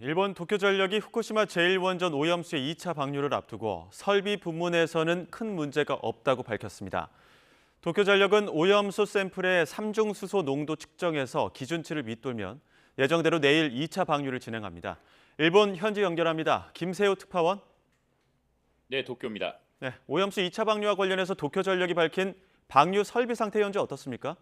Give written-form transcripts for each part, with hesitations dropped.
일본 도쿄전력이 후쿠시마 제1원전 오염수의 2차 방류를 앞두고 설비 부문에서는 큰 문제가 없다고 밝혔습니다. 도쿄전력은 오염수 샘플의 삼중수소 농도 측정에서 기준치를 밑돌면 예정대로 내일 2차 방류를 진행합니다. 일본 현지 연결합니다. 김세호 특파원. 네, 도쿄입니다. 네, 오염수 2차 방류와 관련해서 도쿄전력이 밝힌 방류 설비 상태 현재 어떻습니까?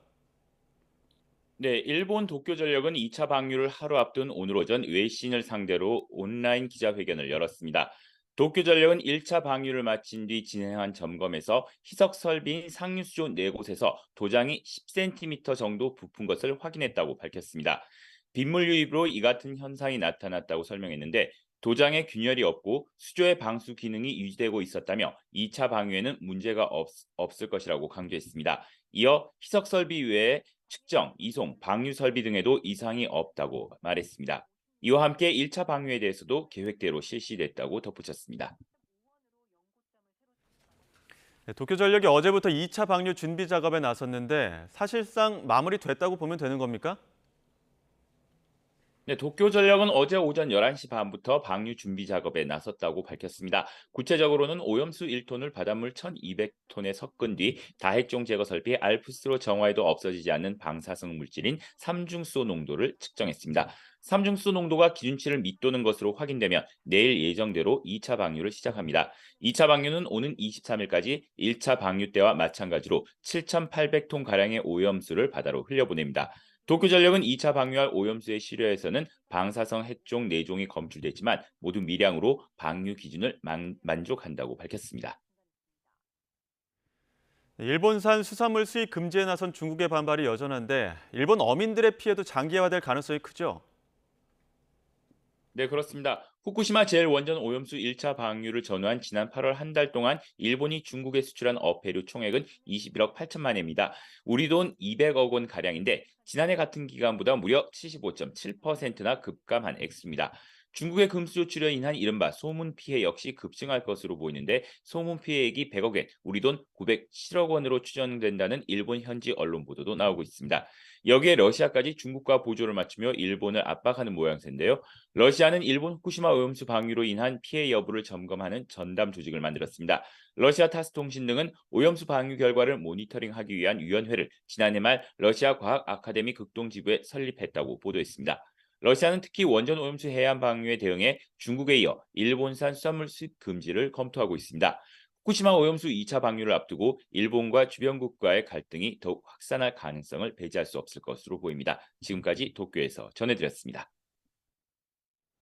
네, 일본 도쿄전력은 2차 방류를 하루 앞둔 오늘 오전 외신을 상대로 온라인 기자회견을 열었습니다. 도쿄전력은 1차 방류를 마친 뒤 진행한 점검에서 희석 설비인 상류수조 4곳에서 도장이 10cm 정도 부푼 것을 확인했다고 밝혔습니다. 빗물 유입으로 이 같은 현상이 나타났다고 설명했는데 도장에 균열이 없고 수조의 방수 기능이 유지되고 있었다며 2차 방류에는 문제가 없을 것이라고 강조했습니다. 이어 희석 설비 외에 측정, 이송, 방류 설비 등에도 이상이 없다고 말했습니다. 이와 함께 1차 방류에 대해서도 계획대로 실시됐다고 덧붙였습니다. 네, 도쿄전력이 어제부터 2차 방류 준비 작업에 나섰는데 사실상 마무리됐다고 보면 되는 겁니까? 네, 도쿄전력은 어제 오전 11시 반부터 방류 준비 작업에 나섰다고 밝혔습니다. 구체적으로는 오염수 1톤을 바닷물 1,200톤에 섞은 뒤 다핵종 제거 설비 알프스로 정화해도 없어지지 않는 방사성 물질인 삼중수소 농도를 측정했습니다. 삼중수소 농도가 기준치를 밑도는 것으로 확인되면 내일 예정대로 2차 방류를 시작합니다. 2차 방류는 오는 23일까지 1차 방류 때와 마찬가지로 7,800톤 가량의 오염수를 바다로 흘려보냅니다. 도쿄전력은 2차 방류할 오염수의 시료에서는 방사성 핵종 4종이 검출됐지만 모두 미량으로 방류 기준을 만족한다고 밝혔습니다. 네, 일본산 수산물 수입 금지에 나선 중국의 반발이 여전한데 일본 어민들의 피해도 장기화될 가능성이 크죠? 네, 그렇습니다. 후쿠시마 제1원전 오염수 1차 방류를 전후한 지난 8월 한 달 동안 일본이 중국에 수출한 어패류 총액은 21억 8천만 엔입니다. 우리 돈 200억 원 가량인데 지난해 같은 기간보다 무려 75.7%나 급감한 액수입니다. 중국의 금수 조치로 인한 이른바 소문 피해 역시 급증할 것으로 보이는데 소문 피해액이 100억 엔, 우리 돈 907억 원으로 추정된다는 일본 현지 언론 보도도 나오고 있습니다. 여기에 러시아까지 중국과 보조를 맞추며 일본을 압박하는 모양새인데요. 러시아는 일본 후쿠시마 오염수 방류로 인한 피해 여부를 점검하는 전담 조직을 만들었습니다. 러시아 타스 통신 등은 오염수 방류 결과를 모니터링하기 위한 위원회를 지난해 말 러시아 과학 아카데미 극동지부에 설립했다고 보도했습니다. 러시아는 특히 원전 오염수 해안 방류에 대응해 중국에 이어 일본산 수산물 수입 금지를 검토하고 있습니다. 후쿠시마 오염수 2차 방류를 앞두고 일본과 주변국과의 갈등이 더욱 확산할 가능성을 배제할 수 없을 것으로 보입니다. 지금까지 도쿄에서 전해드렸습니다.